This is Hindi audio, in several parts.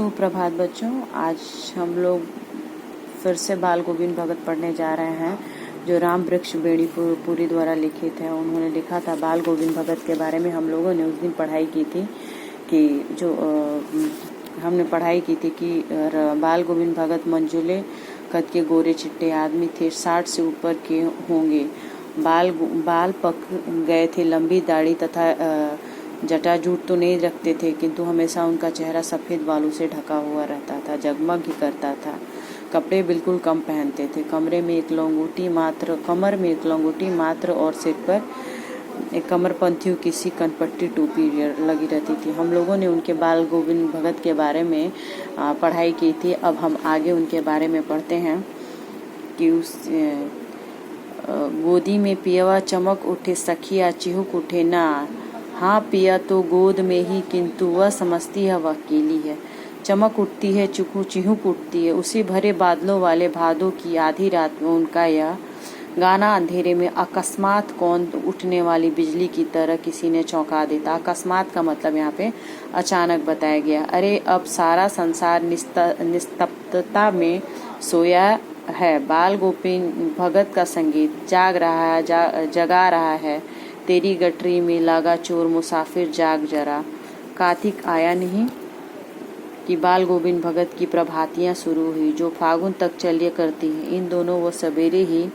सुप्रभात बच्चों। आज हम लोग फिर से बाल गोविंद भगत पढ़ने जा रहे हैं, जो राम वृक्ष बेनीपुरी द्वारा लिखित है। उन्होंने लिखा था बाल गोविंद भगत के बारे में। हम लोगों ने उस दिन पढ़ाई की थी कि बाल गोविंद भगत मंजुले कद के गोरे चिट्टे आदमी थे, 60 से ऊपर के होंगे। बाल पक गए थे, लंबी दाढ़ी तथा जटाजूट तो नहीं रखते थे, किंतु हमेशा उनका चेहरा सफ़ेद बालों से ढका हुआ रहता था, जगमग ही करता था। कपड़े बिल्कुल कम पहनते थे। कमर में एक लंगोटी मात्र और सिर पर एक कमरपंथियों किसी कनपट्टी टोपी लगी रहती थी। हम लोगों ने उनके बाल गोविंद भगत के बारे में पढ़ाई की थी। अब हम आगे उनके बारे में पढ़ते हैं कि उस गोदी में पियवा चमक उठे, सखिया चिहुक उठे ना। हाँ पिया तो गोद में ही, किंतु वह समझती है वह अकेली है। चमक उठती है, चिहुक उठती है। उसी भरे बादलों वाले भादों की आधी रात में उनका यह गाना अंधेरे में अकस्मात कौंध उठने वाली बिजली की तरह किसी ने चौंका देता। अकस्मात का मतलब यहाँ पे अचानक बताया गया। अरे अब सारा संसार निस्तब्धता में सोया है। बाल गोविंद भगत का संगीत जगा रहा है। तेरी गठरी में लगा चोर मुसाफिर जाग जरा। कार्तिक आया नहीं कि बाल गोविंद भगत की प्रभातियां शुरू हुई, जो फागुन तक चलिए करती हैं। इन दोनों वो सवेरे ही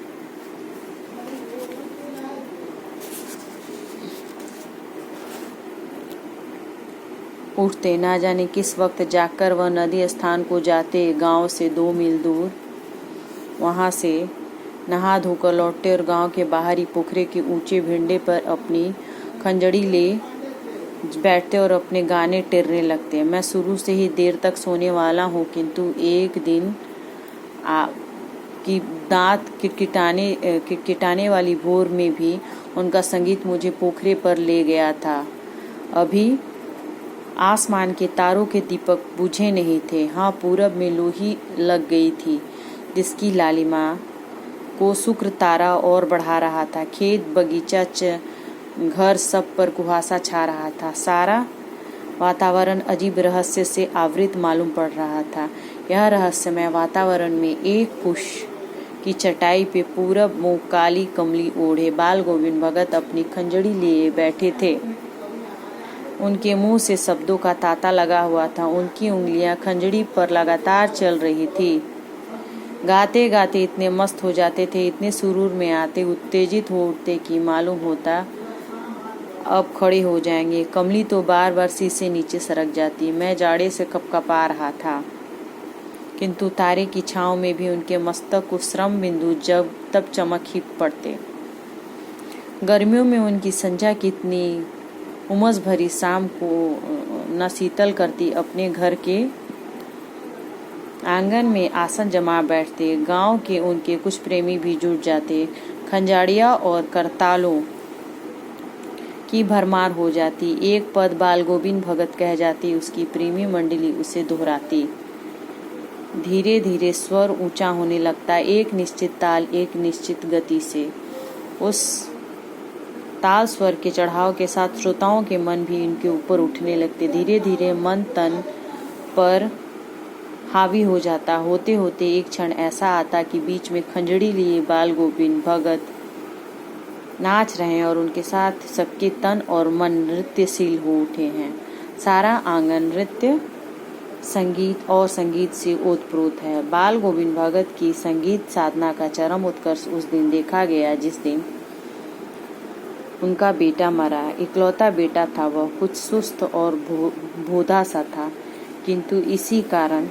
उठते, ना जाने किस वक्त जाकर वह नदी स्थान को जाते, गांव से 2 मील दूर। वहां से नहा धोकर लौटते और गांव के बाहरी पोखरे के ऊंचे भिंडे पर अपनी खंजड़ी ले बैठते और अपने गाने टेरने लगते। मैं शुरू से ही देर तक सोने वाला हूँ, किंतु एक दिन की दांत किटकिटाने वाली भोर में भी उनका संगीत मुझे पोखरे पर ले गया था। अभी आसमान के तारों के दीपक बुझे नहीं थे। हाँ, पूरब में लोही लग गई थी, जिसकी लालिमा को शुक्र तारा और बढ़ा रहा था। खेत, बगीचा, घर सब पर कुहासा छा रहा था। सारा वातावरण अजीब रहस्य से आवृत मालूम पड़ रहा था। यह रहस्यमय वातावरण में एक कुश की चटाई पे पूरब मुँह काली कमली ओढ़े बाल गोविंद भगत अपनी खंजड़ी लिए बैठे थे। उनके मुंह से शब्दों का तांता लगा हुआ था। उनकी उंगलियां खंजड़ी पर लगातार चल रही थी। गाते गाते इतने मस्त हो जाते थे, इतने सुरूर में आते, उत्तेजित हो उठते कि मालूम होता अब खड़े हो जाएंगे। कमली तो बार बार शीशे नीचे सरक जाती। मैं जाड़े से कपकपा रहा था, किंतु तारे की छांव में भी उनके मस्तक को श्रम बिंदु जब तब चमक ही पड़ते। गर्मियों में उनकी संध्या कितनी उमस भरी शाम को न शीतल करती। अपने घर के आंगन में आसन जमा बैठते। गांव के उनके कुछ प्रेमी भी जुट जाते। खंजाड़िया और करतालों की भरमार हो जाती। एक पद बाल गोविंद भगत कह जाती, उसकी प्रेमी मंडली उसे दोहराती। धीरे धीरे स्वर ऊंचा होने लगता, एक निश्चित ताल, एक निश्चित गति से। उस ताल स्वर के चढ़ाव के साथ श्रोताओं के मन भी इनके ऊपर उठने लगते। धीरे धीरे मन तन पर हावी हो जाता। होते होते एक क्षण ऐसा आता कि बीच में खंजड़ी लिए बाल गोविंद भगत नाच रहे हैं और उनके साथ सबके तन और मन नृत्यशील हो उठे हैं। सारा आंगन नृत्य, संगीत और संगीत से ओतप्रोत है। बाल गोविंद भगत की संगीत साधना का चरम उत्कर्ष उस दिन देखा गया जिस दिन उनका बेटा मरा। इकलौता बेटा था वह, कुछ सुस्त और भोधा सा था, किंतु इसी कारण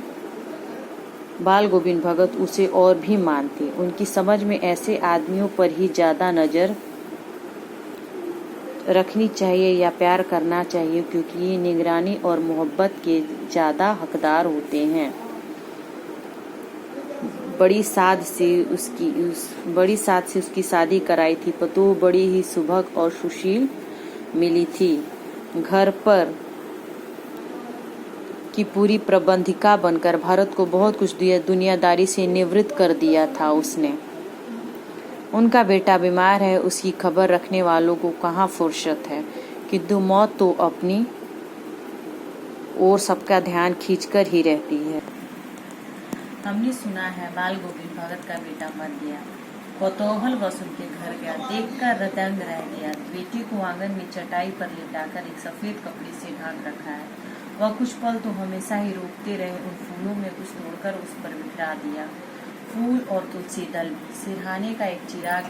बाल गोविंद भगत उसे और भी मानते। उनकी समझ में ऐसे आदमियों पर ही ज्यादा नजर रखनी चाहिए या प्यार करना चाहिए, क्योंकि ये निगरानी और मोहब्बत के ज्यादा हकदार होते हैं। बड़ी साध से उसकी शादी कराई थी। पतोह बड़ी ही सुभग और सुशील मिली थी। घर पर की पूरी प्रबंधिका बनकर भारत को बहुत कुछ दुनियादारी से निवृत्त कर दिया था उसने। उनका बेटा बीमार है, उसकी खबर रखने वालों को कहाँ फुर्सत है, किंतु मौत तो अपनी ओर सबका ध्यान खींचकर ही रहती है। हमने सुना है बाल गोविंद भगत का बेटा मर गया। कौतूहल बस उनके घर गया, देखकर हृदयंग रह गया। बेटे को आंगन में चटाई पर लेटाकर एक सफेद कपड़े से ढांक रखा है। वह कुछ पल तो हमेशा ही रोकते रहे, उन फूलों में कुछ तोड़कर उस पर बिखरा दिया। फूल और तुलसी दल भी। सिरहाने का एक चिराग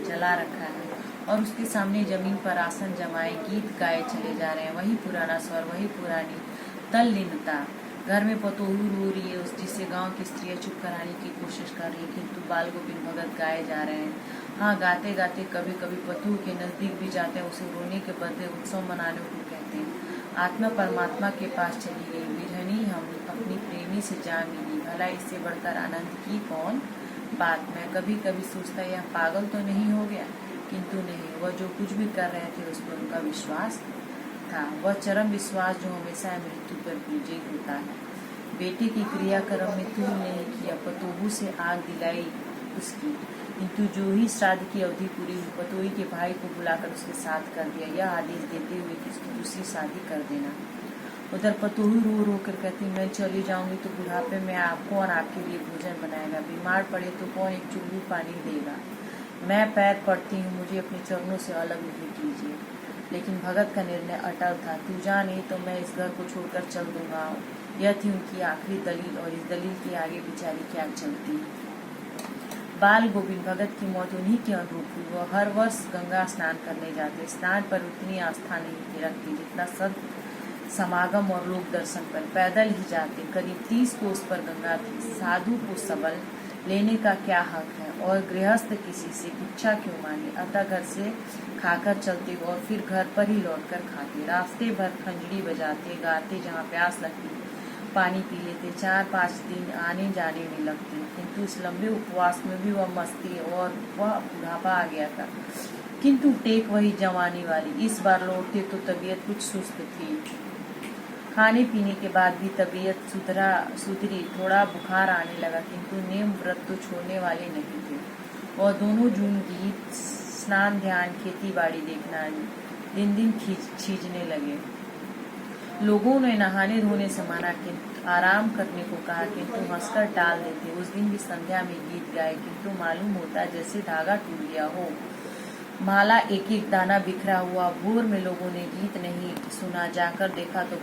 जला रखा है और उसके सामने जमीन पर आसन जमाए गीत गाए चले जा रहे हैं। वही पुराना स्वर, वही पुरानी तल्लीनता। घर में पतोहू रो रही है, जिसे गांव की स्त्रियां चुप कराने की कोशिश कर रही है, किंतु बाल गोविंद भगत गाए जा रहे हैं। हाँ, गाते गाते कभी कभी पतोहू के नजदीक भी जाते हैं, उसे रोने के बदले उत्सव मनाने को कहते हैं। आत्मा परमात्मा के पास चली गई, बिरहनी हम अपनी प्रेमी से जा मिली। भला इससे बढ़कर आनंद की कौन बात। मैं कभी कभी सोचता यह पागल तो नहीं हो गया, किंतु नहीं, वह जो कुछ भी कर रहे थे उस पर उनका विश्वास था। वह चरम विश्वास जो हमेशा मृत्यु पर विजयी होता है। बेटे की क्रियाक्रम में तूल नहीं किया, पतोहू से आग दिलाई उसकी, किंतु जो ही श्राद्ध की अवधि पूरी हुई, पतोही के भाई को बुलाकर उसके साथ कर दिया, यह आदेश देते हुए कि उसकी दूसरी शादी कर देना। उधर पतोही रो रो कर कहती, मैं चली जाऊंगी तो बुढ़ापे में आपको और आपके लिए भोजन बनाएगा, बीमार पड़े तो कौन एक चुल्लू पानी देगा। मैं पैर पड़ती हूँ, मुझे अपने चरणों से अलग नहीं कीजिए। लेकिन भगत का निर्णय अटल था। तू जा नहीं तो मैं इस घर को छोड़कर चल दूंगा। यह थी उनकी आखिरी दलील, और इस दलील के आगे बेचारी क्या चलती। बाल गोविंद भगत की मौत उन्हीं के अनुरूप हुई। वह हर वर्ष गंगा स्नान करने जाते। स्नान पर उतनी आस्था नहीं रखती जितना संत समागम और लोक दर्शन पर। पैदल ही जाते। करीब 30 कोस पर गंगा थी। साधु को सबल लेने का क्या हक है, और गृहस्थ किसी से भिक्षा क्यों मांगे। अतः घर से खाकर चलते और फिर घर पर ही लौटकर खाते। रास्ते भर खंजड़ी बजाते, गाते, जहाँ प्यास लगती पानी पी लेते। 4-5 दिन आने जाने में लगते, किंतु इस लंबे उपवास में भी वह मस्ती और वह बुढ़ापा आ गया था, किंतु टेक वही जवानी वाली। इस बार लौटते तो तबीयत कुछ सुस्त थी। खाने पीने के बाद भी तबीयत सुधरी, थोड़ा बुखार आने लगा, किंतु नेम व्रत तो छोड़ने वाले नहीं थे। और दोनों जून गीत, स्नान, ध्यान, खेती बाड़ी देखना दिन दिन खींचने लगे। लोगों ने नहाने धोने से मना, किंतु आराम करने को कहा, किंतु हंसकर टाल देते। उस दिन भी संध्या में गीत गाए, किंतु मालूम होता जैसे धागा टूट गया हो, माला एक एक दाना बिखरा हुआ। भोर में लोगों ने गीत नहीं सुना, जाकर देखा तो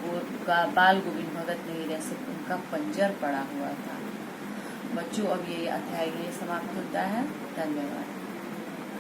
बाल गोविंद भगत नहीं रह सकते, उनका पंजर पड़ा हुआ था। बच्चों, अब ये अध्याय समाप्त होता है। धन्यवाद।